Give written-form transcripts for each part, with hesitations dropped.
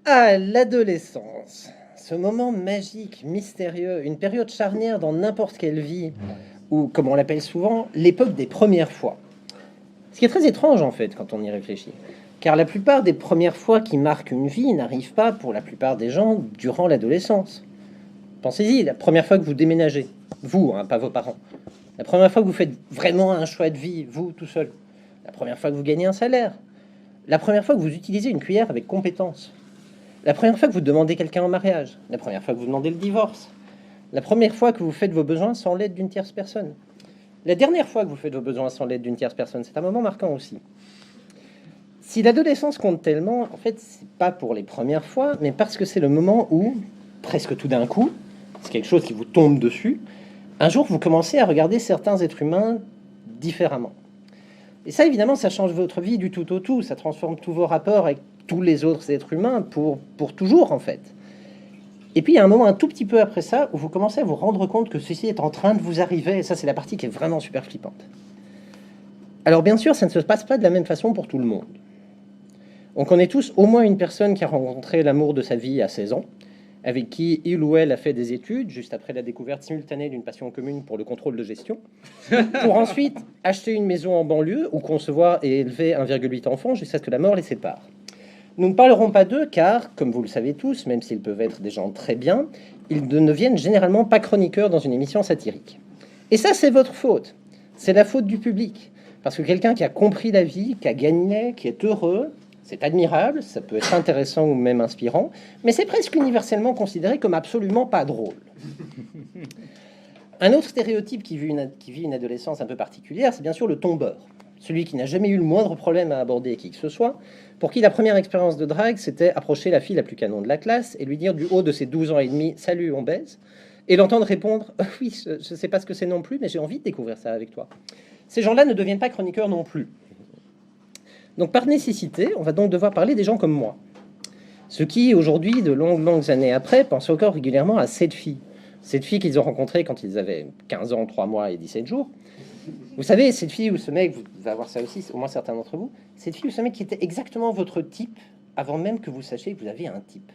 Ah, l'adolescence, ce moment magique, mystérieux, une période charnière dans n'importe quelle vie, ou comme on l'appelle souvent, l'époque des premières fois. Ce qui est très étrange en fait quand on y réfléchit, car la plupart des premières fois qui marquent une vie n'arrivent pas pour la plupart des gens durant l'adolescence. Pensez-y, la première fois que vous déménagez, vous, hein, pas vos parents, la première fois que vous faites vraiment un choix de vie, vous tout seul, la première fois que vous gagnez un salaire, la première fois que vous utilisez une cuillère avec compétence, la première fois que vous demandez quelqu'un en mariage, la première fois que vous demandez le divorce, la première fois que vous faites vos besoins sans l'aide d'une tierce personne, la dernière fois que vous faites vos besoins sans l'aide d'une tierce personne, c'est un moment marquant aussi. Si l'adolescence compte tellement, en fait, c'est pas pour les premières fois, mais parce que c'est le moment où, presque tout d'un coup, c'est quelque chose qui vous tombe dessus, un jour vous commencez à regarder certains êtres humains différemment. Et ça, évidemment, ça change votre vie du tout au tout, ça transforme tous vos rapports avec tous les autres êtres humains pour toujours, en fait. Et puis, il y a un moment un tout petit peu après ça où vous commencez à vous rendre compte que ceci est en train de vous arriver, et ça, c'est la partie qui est vraiment super flippante. Alors, bien sûr, ça ne se passe pas de la même façon pour tout le monde. On connaît tous au moins une personne qui a rencontré l'amour de sa vie à 16 ans, avec qui il ou elle a fait des études, juste après la découverte simultanée d'une passion commune pour le contrôle de gestion, pour ensuite acheter une maison en banlieue ou concevoir et élever 1,8 enfants jusqu'à ce que la mort les sépare. Nous ne parlerons pas d'eux car, comme vous le savez tous, même s'ils peuvent être des gens très bien, ils ne viennent généralement pas chroniqueurs dans une émission satirique. Et ça, c'est votre faute. C'est la faute du public. Parce que quelqu'un qui a compris la vie, qui a gagné, qui est heureux, c'est admirable, ça peut être intéressant ou même inspirant, mais c'est presque universellement considéré comme absolument pas drôle. Un autre stéréotype qui vit une adolescence un peu particulière, c'est bien sûr le tombeur. Celui qui n'a jamais eu le moindre problème à aborder qui que ce soit, pour qui la première expérience de drague, c'était approcher la fille la plus canon de la classe et lui dire du haut de ses 12 ans et demi « Salut, on baise ?» et l'entendre répondre « Oui, je ne sais pas ce que c'est non plus, mais j'ai envie de découvrir ça avec toi. » Ces gens-là ne deviennent pas chroniqueurs non plus. Donc par nécessité, on va donc devoir parler des gens comme moi. Ceux qui, aujourd'hui, de longues années après, pensent encore régulièrement à cette fille. Cette fille qu'ils ont rencontrée quand ils avaient 15 ans, 3 mois et 17 jours. Vous savez, cette fille ou ce mec, vous allez avoir ça aussi, au moins certains d'entre vous, cette fille ou ce mec qui était exactement votre type avant même que vous sachiez que vous aviez un type.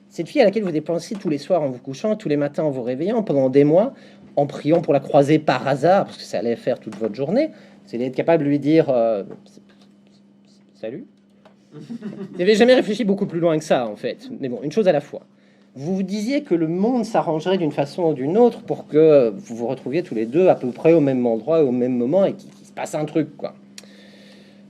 Cette fille à laquelle vous dépensez tous les soirs en vous couchant, tous les matins en vous réveillant, pendant des mois, en priant pour la croiser par hasard, parce que ça allait faire toute votre journée, c'est d'être capable de lui dire salut. Vous n'avez jamais réfléchi beaucoup plus loin que ça, en fait. Mais bon, une chose à la fois. Vous vous disiez que le monde s'arrangerait d'une façon ou d'une autre pour que vous vous retrouviez tous les deux à peu près au même endroit, au même moment, et qu'il se passe un truc, quoi.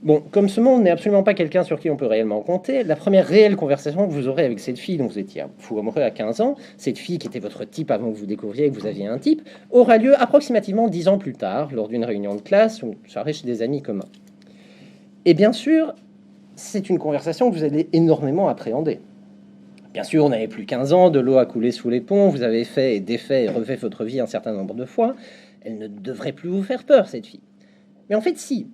Bon, comme ce monde n'est absolument pas quelqu'un sur qui on peut réellement compter, la première réelle conversation que vous aurez avec cette fille dont vous étiez fou amoureux à 15 ans, cette fille qui était votre type avant que vous découvriez que vous aviez un type, aura lieu approximativement 10 ans plus tard, lors d'une réunion de classe ou une soirée chez des amis communs. Et bien sûr, c'est une conversation que vous allez énormément appréhender. Bien sûr, on n'avait plus 15 ans, de l'eau a coulé sous les ponts, vous avez fait et défait et refait votre vie un certain nombre de fois. Elle ne devrait plus vous faire peur, cette fille. Mais en fait, si.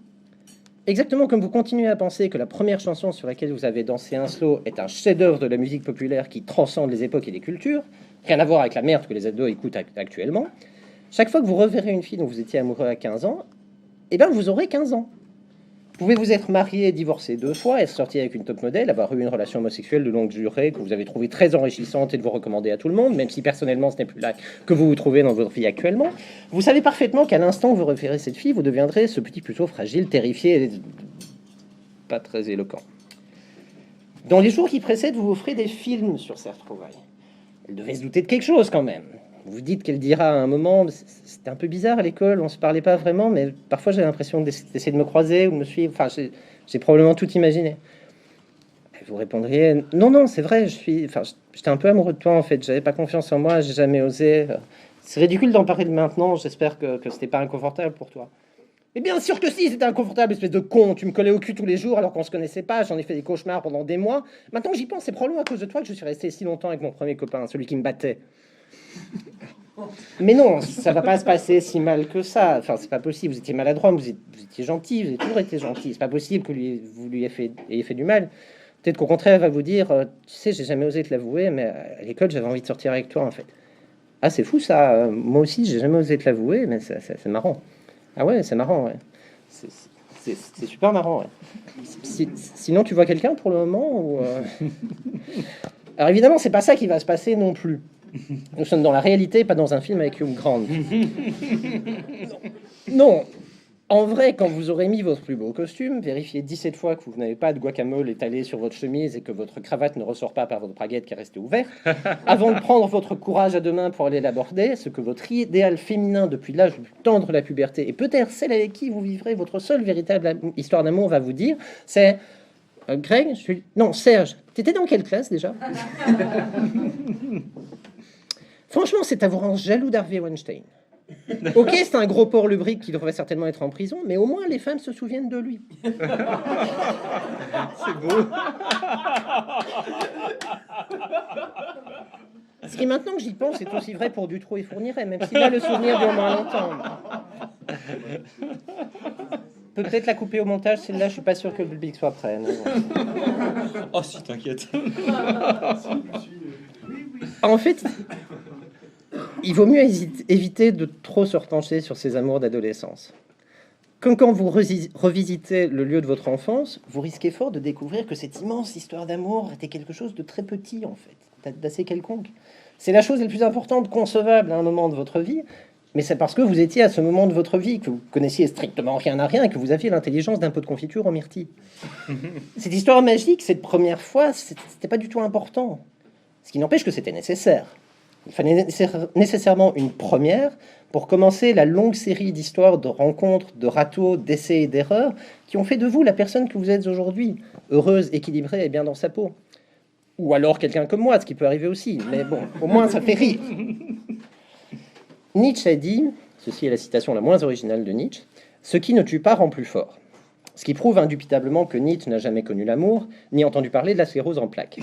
Exactement comme vous continuez à penser que la première chanson sur laquelle vous avez dansé un slow est un chef-d'œuvre de la musique populaire qui transcende les époques et les cultures, rien à voir avec la merde que les ados écoutent actuellement, chaque fois que vous reverrez une fille dont vous étiez amoureux à 15 ans, eh bien, vous aurez 15 ans. Pouvez vous être marié et divorcé 2 fois, être sorti avec une top modèle, avoir eu une relation homosexuelle de longue durée que vous avez trouvée très enrichissante et de vous recommander à tout le monde, même si personnellement ce n'est plus là que vous vous trouvez dans votre vie actuellement, vous savez parfaitement qu'à l'instant où vous reverrez cette fille, vous deviendrez ce petit puceau fragile, terrifié et pas très éloquent. Dans les jours qui précèdent, vous vous ferez des films sur ces retrouvailles. Elle devait se douter de quelque chose quand même. Vous dites qu'elle dira à un moment, c'était un peu bizarre à l'école, on se parlait pas vraiment, mais parfois j'ai l'impression d'essayer de me croiser ou de me suivre. Enfin, j'ai probablement tout imaginé. Et vous répondriez, non, non, c'est vrai, j'étais un peu amoureux de toi en fait, j'avais pas confiance en moi, j'ai jamais osé. C'est ridicule d'en parler de maintenant, j'espère que c'était pas inconfortable pour toi. Mais bien sûr que si, c'était inconfortable, espèce de con, tu me collais au cul tous les jours alors qu'on se connaissait pas, j'en ai fait des cauchemars pendant des mois. Maintenant que j'y pense, c'est probablement à cause de toi que je suis resté si longtemps avec mon premier copain, celui qui me battait. Mais non, ça va pas se passer si mal que ça. Enfin, c'est pas possible. Vous étiez maladroit, vous étiez gentil, vous avez toujours été gentil. C'est pas possible que vous lui ayez fait du mal. Peut-être qu'au contraire, elle va vous dire, tu sais, j'ai jamais osé te l'avouer, mais à l'école, j'avais envie de sortir avec toi, en fait. Ah, c'est fou ça. Moi aussi, j'ai jamais osé te l'avouer, mais c'est marrant. Ah ouais, c'est marrant. Ouais. C'est super marrant. Ouais. Sinon, tu vois quelqu'un pour le moment ou Alors évidemment, c'est pas ça qui va se passer non plus. Nous sommes dans la réalité, pas dans un film avec Hugh Grant. Non. En vrai, quand vous aurez mis votre plus beau costume, vérifiez 17 fois que vous n'avez pas de guacamole étalé sur votre chemise et que votre cravate ne ressort pas par votre braguette qui est restée ouverte, avant de prendre votre courage à deux mains pour aller l'aborder, ce que votre idéal féminin depuis l'âge le plus tendre de la puberté, et peut-être celle avec qui vous vivrez votre seule véritable histoire d'amour, va vous dire, c'est... Greg, non, Serge, t'étais dans quelle classe déjà? Franchement, c'est à vous rendre jaloux d'Harvey Weinstein. Ok, c'est un gros porc lubrique qui devrait certainement être en prison, mais au moins les femmes se souviennent de lui. C'est beau. Ce qui, maintenant que j'y pense, est aussi vrai pour Dutroux et Fourniret, même si là le souvenir dure moins longtemps. Peut-être la couper au montage, celle-là, je suis pas sûr que le public soit prêt. Mais bon. Oh si, t'inquiète. En fait, il vaut mieux éviter de trop se repencher sur ses amours d'adolescence. Comme quand vous revisitez le lieu de votre enfance, vous risquez fort de découvrir que cette immense histoire d'amour était quelque chose de très petit, en fait, d'assez quelconque. C'est la chose la plus importante concevable à un moment de votre vie, mais c'est parce que vous étiez à ce moment de votre vie, que vous connaissiez strictement rien à rien, et que vous aviez l'intelligence d'un pot de confiture aux myrtilles. Cette histoire magique, cette première fois, c'était pas du tout important. Ce qui n'empêche que c'était nécessaire. Il fallait nécessairement une première pour commencer la longue série d'histoires, de rencontres, de râteaux, d'essais et d'erreurs qui ont fait de vous la personne que vous êtes aujourd'hui, heureuse, équilibrée et bien dans sa peau. Ou alors quelqu'un comme moi, ce qui peut arriver aussi, mais bon, au moins ça fait rire. Nietzsche a dit, ceci est la citation la moins originale de Nietzsche, « Ce qui ne tue pas rend plus fort ». Ce qui prouve indubitablement que Nietzsche n'a jamais connu l'amour, ni entendu parler de la sclérose en plaques.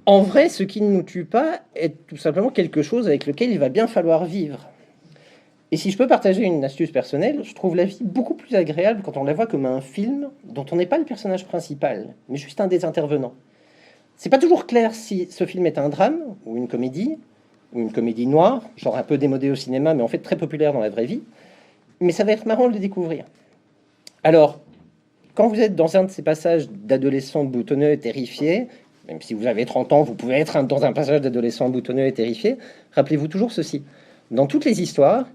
En vrai, ce qui ne nous tue pas est tout simplement quelque chose avec lequel il va bien falloir vivre. Et si je peux partager une astuce personnelle, je trouve la vie beaucoup plus agréable quand on la voit comme un film dont on n'est pas le personnage principal, mais juste un des intervenants. C'est pas toujours clair si ce film est un drame ou une comédie noire, genre un peu démodé au cinéma, mais en fait très populaire dans la vraie vie. Mais ça va être marrant de le découvrir. Alors, quand vous êtes dans un de ces passages d'adolescents boutonneux et terrifiés, même si vous avez 30 ans, vous pouvez être dans un passage d'adolescent boutonneux et terrifié, rappelez-vous toujours ceci. Dans toutes les histoires,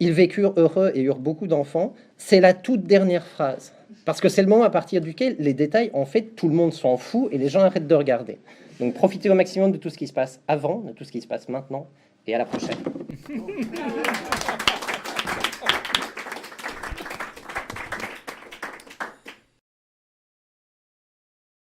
ils vécurent heureux et eurent beaucoup d'enfants. C'est la toute dernière phrase. Parce que c'est le moment à partir duquel les détails, en fait, tout le monde s'en fout et les gens arrêtent de regarder. Donc profitez au maximum de tout ce qui se passe avant, de tout ce qui se passe maintenant, et à la prochaine.